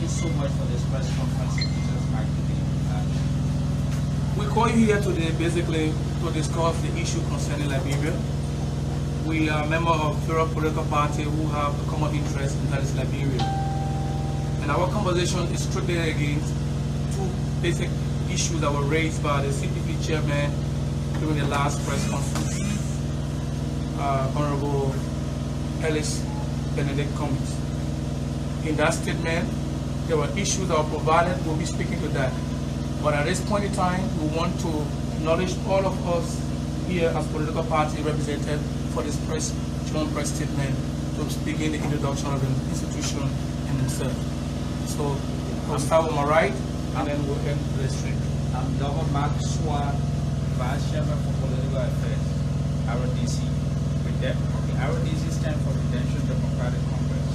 you so much for this press conference. We call you here today basically to discuss the issue concerning Liberia. We are members of various political parties who have a common interest in that is Liberia. And our conversation is strictly against two basic issues that were raised by the CPP chairman during the last press conference, Honorable Ellis Benedict Cummings. In that statement, there were issues that were provided. We'll be speaking to that. But at this point in time, we want to acknowledge all of us here as political party represented for this joint press statement to begin the introduction of the institution and itself. So we'll start with my right, and then we'll end the street. I'm Dr. Mark Swan, Vice Chairman for Political Affairs, RDC. The RDC stands for Redemption Democratic Congress.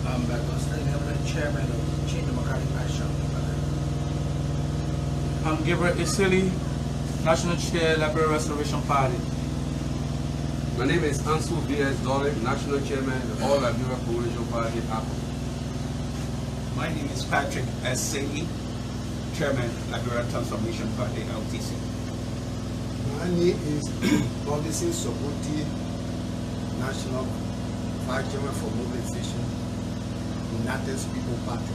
I'm Chairman of Change Democratic Action. I'm Gabriel Isili, National Chair, Liberia Restoration Party. My name is Ansu V.S. Dolly, National Chairman of the All Liberia Coalition Party, APO. My name is Patrick S. Sayi, Chairman, Liberia Transformation Party, LTC. My name is Robinson Sobuti, National Vice Chairman for Mobilization, United People Party.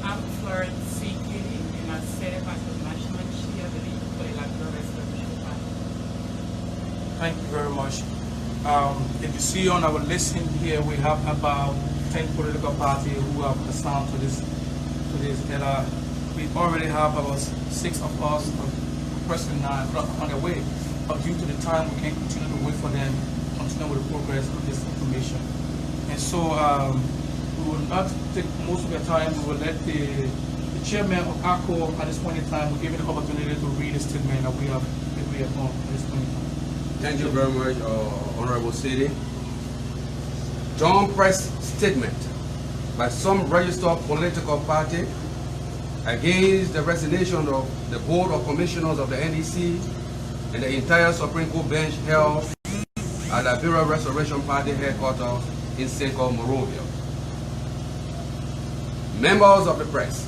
I'm Florence C. Kitty, and I'm Senate National Chair for the Liberia Restoration Party. Thank you very much. If you see on our listing here, we have about 10 political parties who have assigned to this. We already have about 6 of us, President 9, on their way. But due to the time, we can't continue to wait for them, continue with the progress of this information. And so we will not take most of the time. We will let the chairman of ACO at this point in time, we'll give you the opportunity to read the statement that we have agreed upon at this point in time. Thank you very much, Honorable City. Joint press statement by some registered political party against the resignation of the Board of Commissioners of the NEC and the entire Supreme Court bench held at Liberia Restoration Party headquarters in Senko, Monrovia. Members of the press,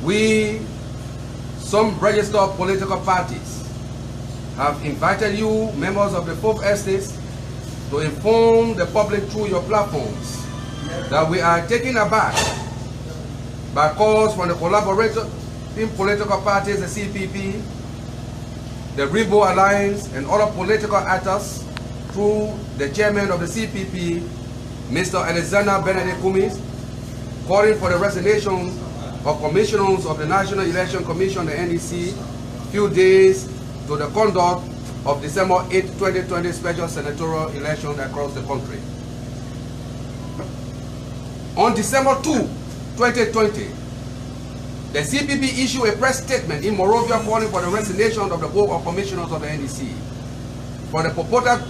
we, some registered political parties, have invited you, members of the Fourth Estate, to inform the public through your platforms that we are taken aback by calls from the collaborating political parties, the CPP, the Rainbow Alliance, and other political actors through the chairman of the CPP, Mr. Alexander Benedict Cummings, calling for the resignation of commissioners of the National Election Commission, the NEC, few days to the conduct of December 8, 2020 special senatorial election across the country. On December 2, 2020, the CPP issued a press statement in Monrovia calling for the resignation of the Board of Commissioners of the NEC for the purported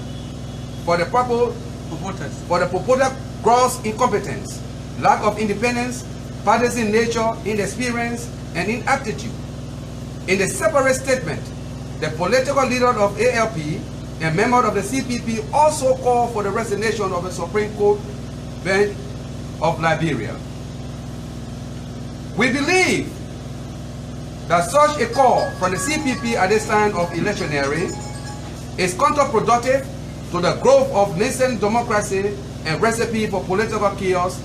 gross incompetence, lack of independence, partisan nature, inexperience, and inaptitude. In the separate statement, the political leader of ALP and member of the CPP also called for the resignation of the Supreme Court bench of Liberia. We believe that such a call from the CPP at this time of electioneering is counterproductive to the growth of nascent democracy and recipe for political chaos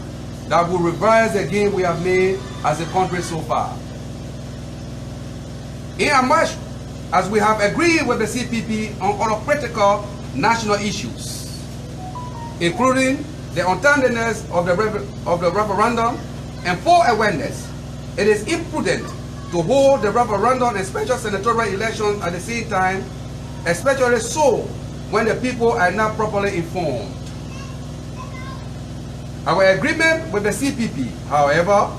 that will reverse the gain we have made as a country so far. Inasmuch as we have agreed with the CPP on other critical national issues, including the untimely of the referendum and full awareness, it is imprudent to hold the referendum and special senatorial elections at the same time, especially so when the people are not properly informed. Our agreement with the CPP, however,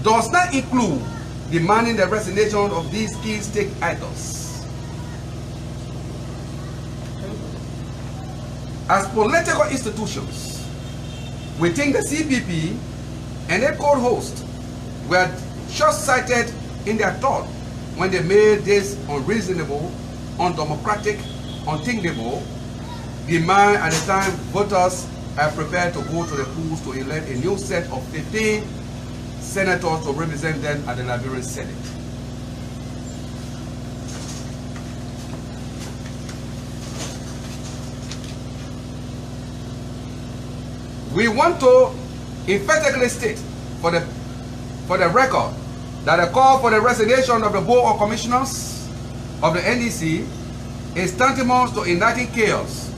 does not include demanding the resignation of these key stake actors. As political institutions, we think the CPP and their co-host were short-sighted in their thought when they made this unreasonable, undemocratic, unthinkable demand at the time voters are prepared to go to the polls to elect a new set of 15 senators to represent them at the Liberian Senate. We want to emphatically state for the record that the call for the resignation of the Board of Commissioners of the NEC is tantamount to igniting chaos,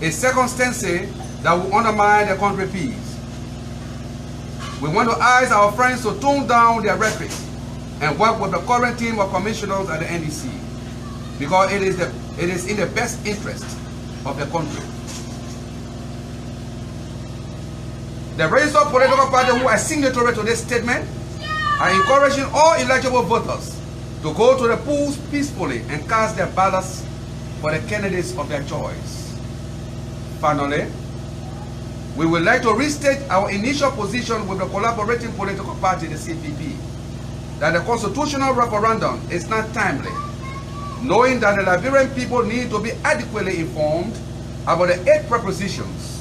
a circumstance that will undermine the country peace. We want to urge our friends to tone down their rhetoric and work with the current team of commissioners at the NEC, because it is in the best interest of the country. The registered political parties who are signatory to this statement are encouraging all eligible voters to go to the polls peacefully and cast their ballots for the candidates of their choice. Finally, we would like to restate our initial position with the collaborating political party, the CPP, that the constitutional referendum is not timely, knowing that the Liberian people need to be adequately informed about the 8 propositions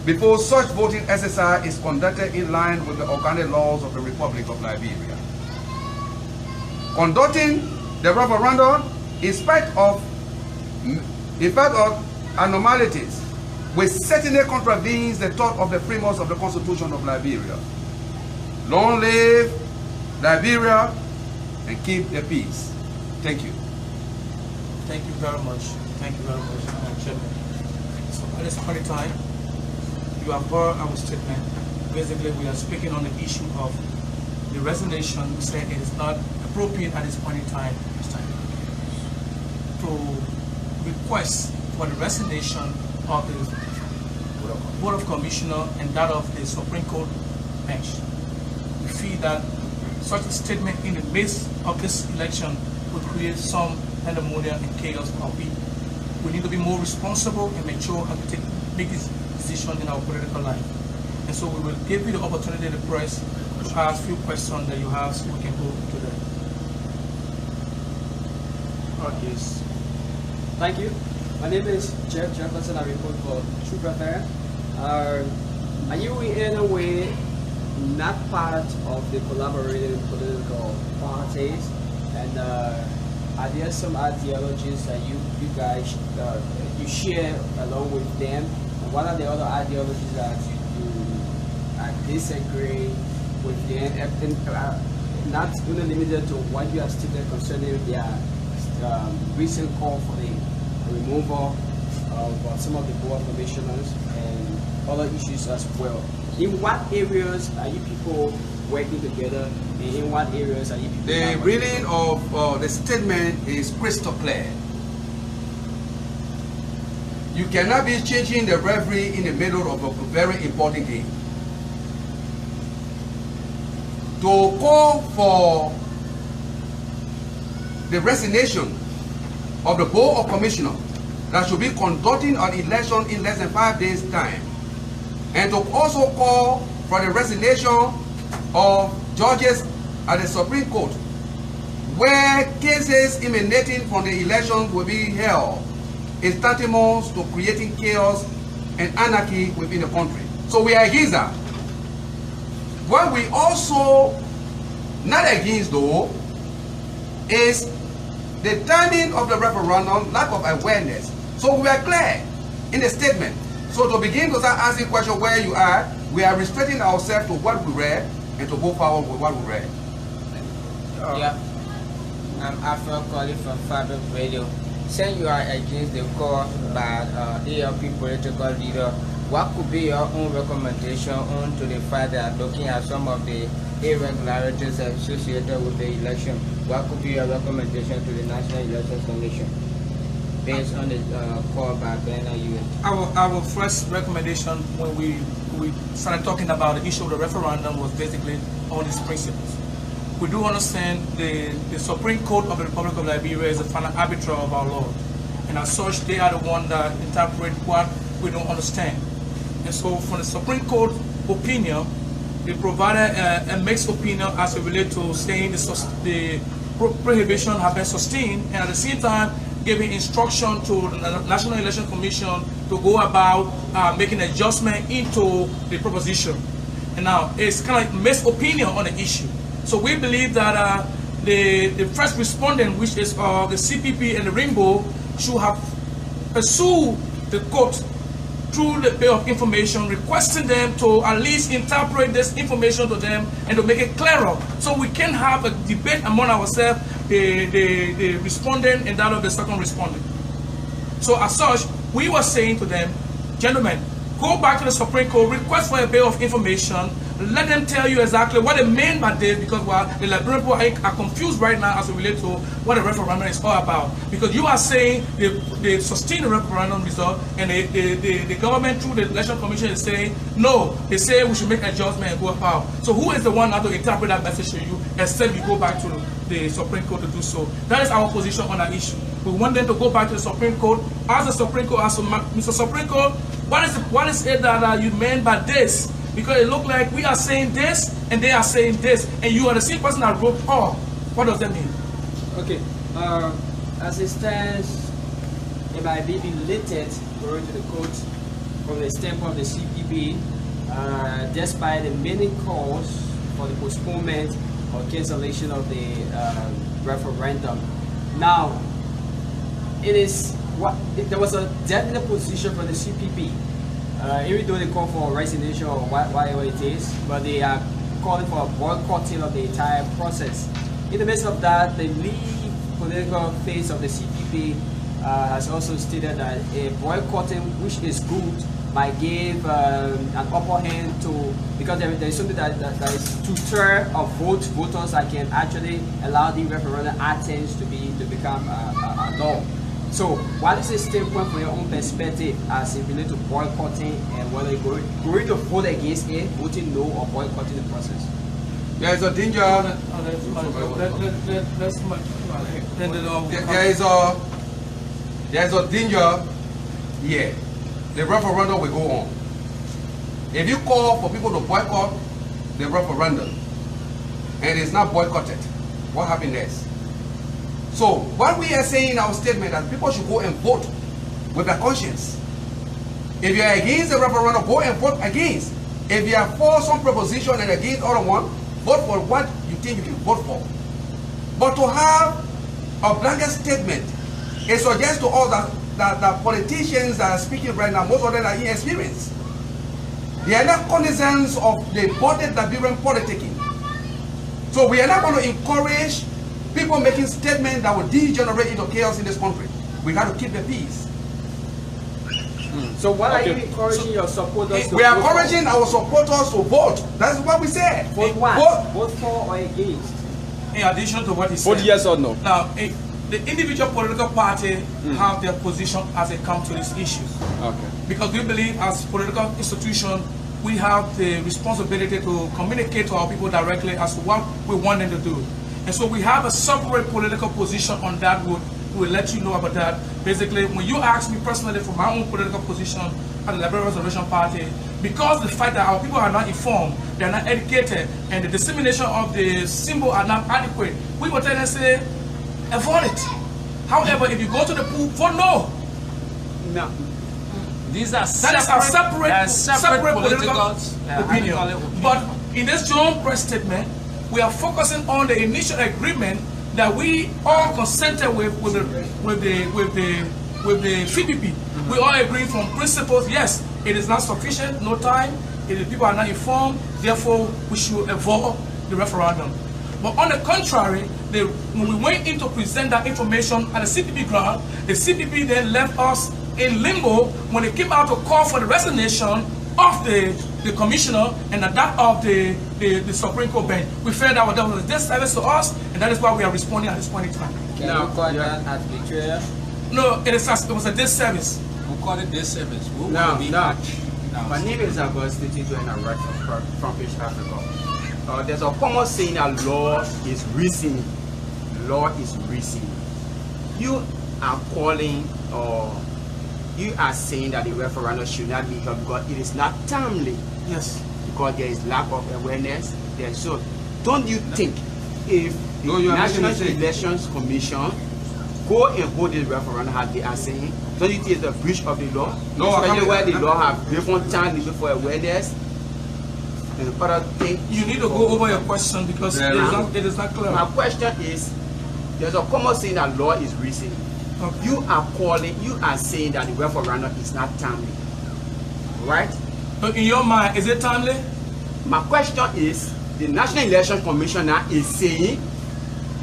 before such voting exercise is conducted in line with the organic laws of the Republic of Liberia. Conducting the referendum in spite of anomalies, which certainly contravenes the thought of the framers of the Constitution of Liberia. Long live Liberia and keep the peace. Thank you. Thank you very much. Thank you very much, Chairman. So at this point in time, you have heard our statement. Basically, we are speaking on the issue of the resignation. We say it is not appropriate at this point in time to request for the resignation of the Board of Commissioners and that of the Supreme Court bench. We feel that such a statement in the midst of this election would create some pandemonium and chaos for our people. We need to be more responsible and mature and to take big decisions in our political life. And so we will give you the opportunity to press to ask a few questions that you have so we can go to that. Okay. Thank you. My name is Jeff Jefferson. I report for Truth Affair. Are you in any way not part of the collaborating political parties? And are there some ideologies that you guys you share along with them? And what are the other ideologies that you disagree with them? And not only limited to what you have stated concerning their recent call for the removal of some of the board commissioners and other issues as well. In what areas are you people working together, and in what areas are you people? The reading of the statement is crystal clear. You cannot be changing the referee in the middle of a very important game. To call for the resignation of the Board of Commissioners that should be conducting an election in less than 5 days' time, and to also call for the resignation of judges at the Supreme Court, where cases emanating from the election will be held, is tantamount to creating chaos and anarchy within the country. So we are against that. What we also not against though is the timing of the referendum, lack of awareness. So we are clear in the statement. So to begin to start asking questions where you are, we are restricting ourselves to what we read and to go forward with what we read. Yeah, I'm Afro calling from Fabric Radio. Saying you are against the call by ALP political leader, what could be your own recommendation on to the fact that looking at some of the irregularities associated with the election? What could be your recommendation to the National Elections Commission based on the call by Bernard Ewing? Our first recommendation when we started talking about the issue of the referendum was basically on these principles. We do understand the Supreme Court of the Republic of Liberia is the final arbiter of our law, and as such they are the ones that interpret what we don't understand. And so from the Supreme Court opinion, they provided a mixed opinion as it relates to saying the prohibition has been sustained, and at the same time giving instruction to the National Election Commission to go about making adjustment into the proposition. And now it's kind of like mixed opinion on the issue. So we believe that the first respondent, which is the CPP and the Rainbow, should have pursued the court through the Bill of Information, requesting them to at least interpret this information to them and to make it clearer, so we can have a debate among ourselves, the respondent and that of the second respondent. So as such, we were saying to them, gentlemen, go back to the Supreme Court, request for a Bill of Information, let them tell you exactly what they mean by this, because the Liberian people are confused right now as it relates to what a referendum is all about. Because you are saying they sustain the referendum result, and the government through the Election Commission is saying, no, they say we should make adjustment and go about. So who is the one now to interpret that message to you, except you go back to the Supreme Court to do so? That is our position on that issue. We want them to go back to the Supreme Court, ask the Supreme Court, ask Mr. Supreme Court, what is it that you meant by this? Because it looked like we are saying this and they are saying this, and you are the same person that wrote all. What does that mean? Okay, as it stands, it might be related going to the court from the standpoint of the CPP, despite the many calls for the postponement or cancellation of the referendum. Now, there was a definite position from the CPP. Even though they call for resignation or whatever it is, but they are calling for a boycotting of the entire process. In the midst of that, the lead political face of the CPP has also stated that a boycotting, which is good, might give an upper hand to, because there is something that is to stir of voters that can actually allow the referendum items to become a law. So, what is the standpoint from your own perspective as it relates to boycotting, and whether you're going to vote against it, voting no, or boycotting the process? There is a danger. There is a danger here. The referendum will go on. If you call for people to boycott the referendum and it's not boycotted, what happens next? So what we are saying in our statement that people should go and vote with their conscience. If you are against the referendum, go and vote against. If you are for some proposition and against other one, vote for what you think you can vote for. But to have a blanket statement, it suggests to us that politicians that are speaking right now, most of them are inexperienced. They are not cognizant of the important Liberian politicking. So we are not going to encourage people making statements that will degenerate into chaos in this country. We got to keep the peace. So what are you encouraging your supporters to We are vote encouraging our supporters to vote. That's what we said. Vote what? Vote for or against? In addition to what he said. Vote yes or no. Now, the individual political party have their position as they come to these issues. Okay. Because we believe as political institution, we have the responsibility to communicate to our people directly as to what we want them to do. And so we have a separate political position on that. We'll let you know about that. Basically, when you ask me personally for my own political position at the Liberia Restoration Party, because the fact that our people are not informed, they are not educated, and the dissemination of the symbol are not adequate, we will tell them, say, avoid it. However, if you go to the pool, vote no. No. These are separate political opinion. But in this joint press statement, we are focusing on the initial agreement that we all consented with the CPP. We all agree from principles. Yes, it is not sufficient. No time. People are not informed. Therefore, we should avoid the referendum. But on the contrary, when we went in to present that information at the CPP ground, the CPP then left us in limbo when they came out to call for the resignation of the commissioner and that of the Supreme Court bench. We felt that was a disservice to us, and that is why we are responding at this point in time. Can you call that as betrayal? No, it was a disservice. We call it disservice. No. My name is Augustine Tito, and I work for Front-Page Africa. There's a common saying that law is reason. Law is reason. You are calling, or you are saying that the referendum should not be held because it is not timely. Yes. Because there is lack of awareness. Don't you think if the National Elections Commission go and hold this referendum as they are saying, don't you think it's a breach of the law? No, especially where the law have different time limit for awareness and other things. You need to go over your question because it is not clear. My question is, there's a common saying that law is reasoning. Okay. You are saying that the referendum is not timely, right? So in your mind, is it timely? My question is, the National Election Commissioner is saying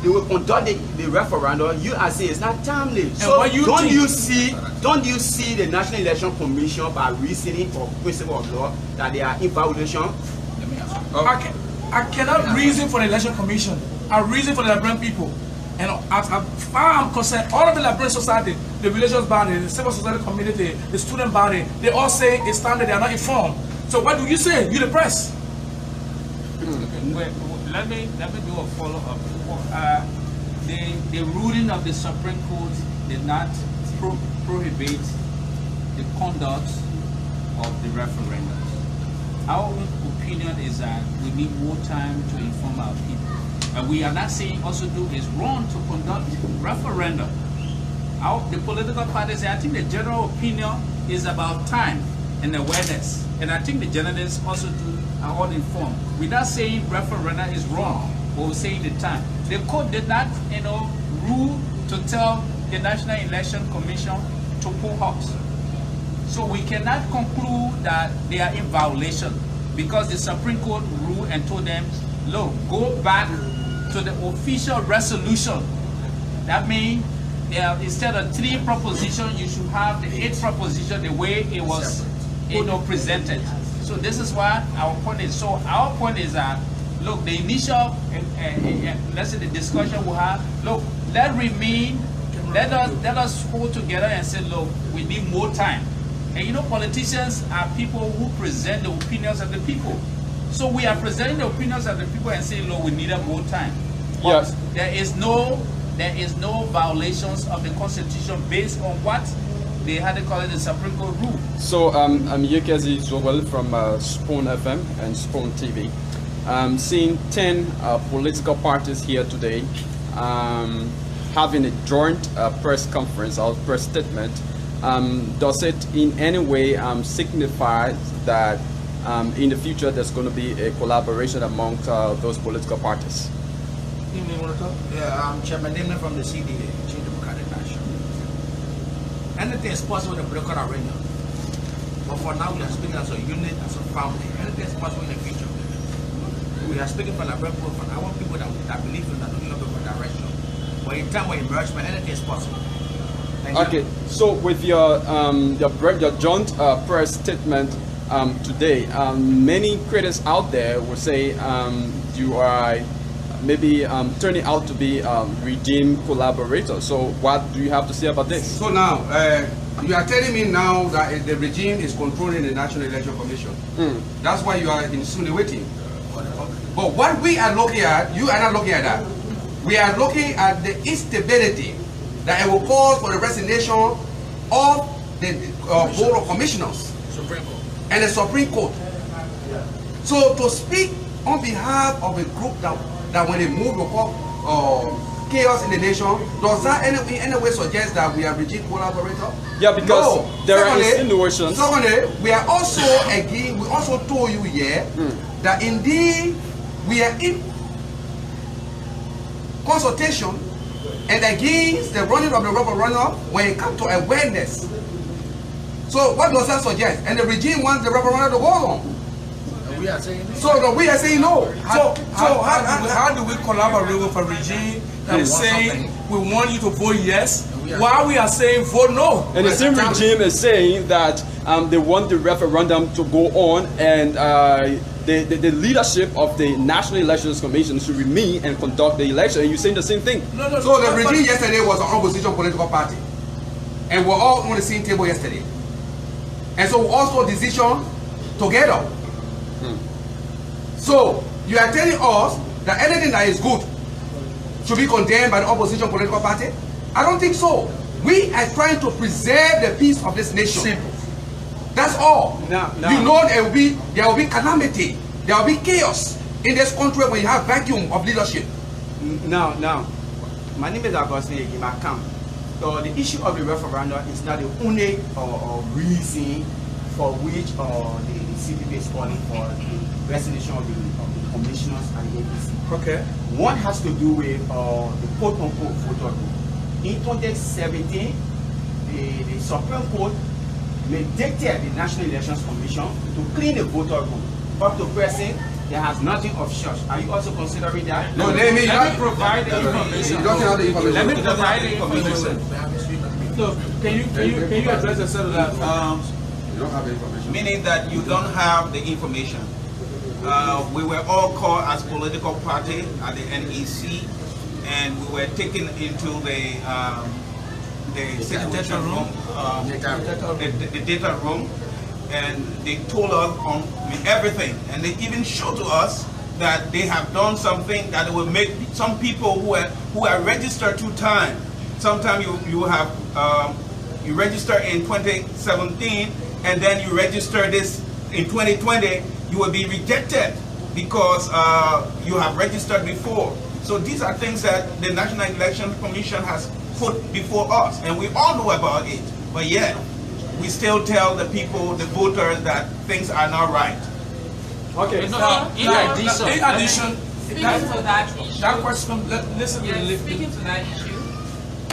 they will conduct the referendum. You are saying it's not timely. And so what you don't think? you see the National Election Commission by reasoning or principle of law that they are in violation? Let me ask you. I cannot reason for the election commission. I reason for the Liberian people. And as far as I'm concerned, all of the Liberian society, the religious body, the civil society community, the student body, they all say it's time that they are not informed. So what do you say? You the press. Wait, let me do a follow-up. The ruling of the Supreme Court did not prohibit the conduct of the referendums. Our opinion is that we need more time to inform our people. And we are not saying also it's wrong to conduct referendum. The political parties, I think the general opinion is about time and awareness. And I think the journalists also are all informed. We're not saying referendum is wrong, but we're saying the time. The court did not, rule to tell the National Election Commission to pull hops. So we cannot conclude that they are in violation because the Supreme Court ruled and told them, look, go back to the official resolution. That means instead of 3 propositions, you should have the 8th proposition the way it was presented. So this is why our point is. So our point is that, look, the initial, let's say the discussion we have, look, let us hold together and say, look, we need more time. And politicians are people who present the opinions of the people. So we are presenting the opinions of the people and saying, look, we need more time. But Yes. there is no violations of the Constitution based on what they had to call it the Supreme Court rule. So I'm Yekezi Zowel from Spoon FM and Spoon TV. Seeing 10 political parties here today having a joint press conference or press statement. Does it in any way signify that in the future there's going to be a collaboration amongst those political parties? Yeah, Chairman Damon from the CDA, Change Democratic Action. Anything is possible in the political arena. But for now, we are speaking as a unit, as a family. Anything is possible in the future. We are speaking for Liberia, for our people that believe in that looking for direction. But in time of emergence, anything is possible. Okay, so with your joint press statement today, many critics out there will say you are maybe turning out to be regime collaborators. So what do you have to say about this? So now, you are telling me now that the regime is controlling the National Election Commission. That's why you are insinuating. But what we are looking at, you are not looking at that. We are looking at the instability that it will cause for the resignation of the Board of Commissioners and the Supreme Court. So to speak on behalf of a group that when they move will cause chaos in the nation, does that in any way suggest that we are regime collaborators? Yeah, because there are insinuations. Secondly, we are also we also told you here that indeed we are in consultation and against the running of the referendum when it comes to awareness. So what does that suggest? And the regime wants the referendum to go on. We are saying so we are saying no. How do we collaborate with a regime that is saying we want you to vote yes, while we are saying vote no? And the same regime is saying that they want the referendum to go on, and the leadership of the National Elections Commission should remain and conduct the election. And you're saying the same thing. So the regime yesterday was an opposition political party, and we're all on the same table yesterday. And so we also decision together. So you are telling us that anything that is good should be condemned by the opposition political party? I don't think so. We are trying to preserve the peace of this nation. Simple. That's all. You know there will be calamity, there will be chaos in this country when you have vacuum of leadership. Now, my name is Augustine Egimakam the issue of the referendum is not the only reason for which the CPP is calling for the resignation of the commissioners and the APC. Okay. One has to do with the quote-unquote voter rule. In 2017, the Supreme Court mandated the National Elections Commission to clean the voter roll. Up to present, there has nothing of such. Are you also considering that? No, let me provide the information. Let me provide the information. So, can you address yourself to that? You don't have the information. Meaning that you don't have the information. We were all called as political party at the NEC, and we were taken into the situation room, the data room, and they told us on everything, and they even showed to us that they have done something that will make some people who are registered 2 times. Sometimes you have you register in 2017, and then you register this in 2020. You will be rejected because you have registered before. So these are things that the National Election Commission has put before us, and we all know about it. But yet, we still tell the people, the voters, that things are not right. Okay. In addition, speaking to that issue, that question. Listen. Yes, speaking to that issue,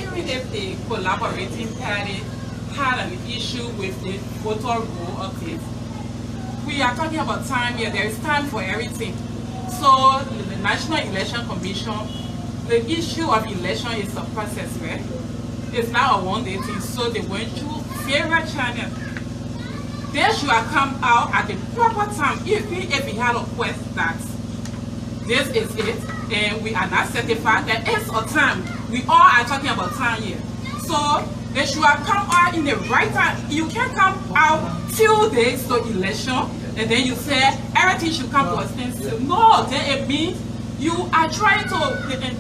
even if the collaborating party had an issue with the voter roll update, we are talking about time here. There is time for everything. So the National Election Commission, the issue of election is a process, right? It's not a one-day thing. So they went through various channels. They should have come out at the proper time. If we had a quest that this is it, and we are not certified, that it's a time. We all are talking about time here. So they should have come out in the right time. You can't come out 2 days to election, and then you say everything should come to a standstill. No, then it means you are trying to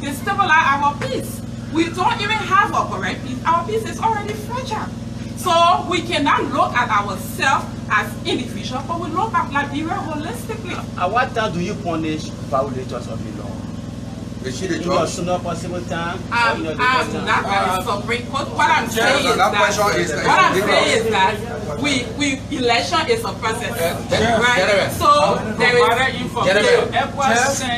destabilize our peace. We don't even have a correct peace. Our peace is already fragile. So we cannot look at ourselves as individuals, but we look at Liberia holistically. At what time do you punish violators of the law? Is she the In your judge? sooner possible time? I'm not a Supreme Court. What I'm saying is that election is a process, right? So there is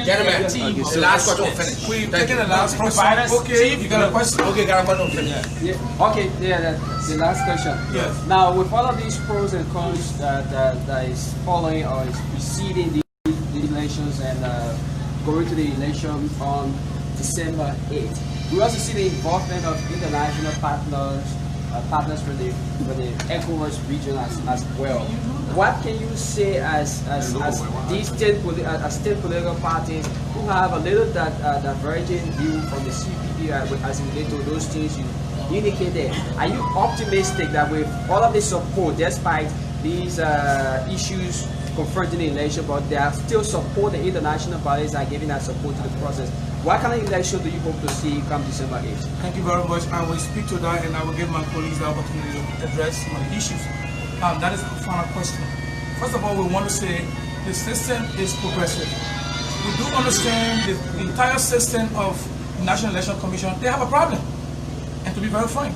Gentlemen, the last question finished. We've taken the last question. Okay, you got a question? Okay, got a question finished. Okay, the last question. Yes. Now, with all of these pros and cons that is following or is preceding the elections and going to the election on December 8th, we also see the involvement of international partners for the ECOWAS region as well. What can you say as these state political parties who have a little divergent view from the CPP as related to those things you indicated? Are you optimistic that with all of this support, despite these issues confronting the election, but they are still support the international bodies are giving that support to the process? What kind of election do you hope to see come December 8th? Thank you very much. I will speak to that, and I will give my colleagues the opportunity to address some of the issues. That is the final question. First of all, we want to say the system is progressive. We do understand the entire system of the National Election Commission, they have a problem. And to be very frank,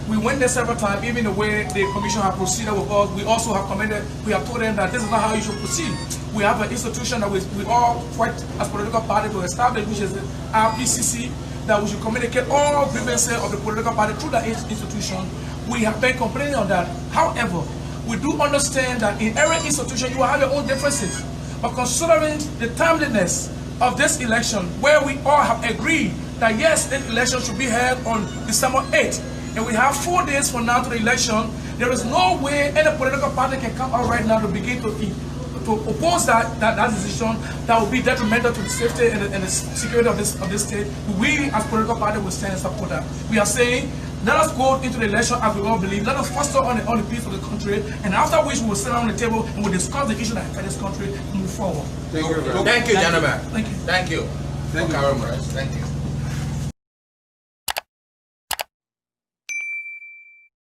we went there several times, even the way the commission have proceeded with us, we also have commented, we have told them that this is not how you should proceed. We have an institution that we all fight as political party to establish, which is the RPCC, that we should communicate all grievances of the political party through that institution. We have been complaining on that. However, we do understand that in every institution you will have your own differences. But considering the timeliness of this election, where we all have agreed that yes, this election should be held on December 8th, and we have 4 days from now to the election, there is no way any political party can come out right now to begin to oppose that decision that will be detrimental to the safety and the security of this state. We as political party will stand and support that. We are saying, let us go into the election as we all believe. Let us foster on the peace of the country, and after which we will sit down on the table and we'll discuss the issue that affect this country and move forward. Thank you, gentlemen. Thank you. Thank you. Thank you very much. Thank you.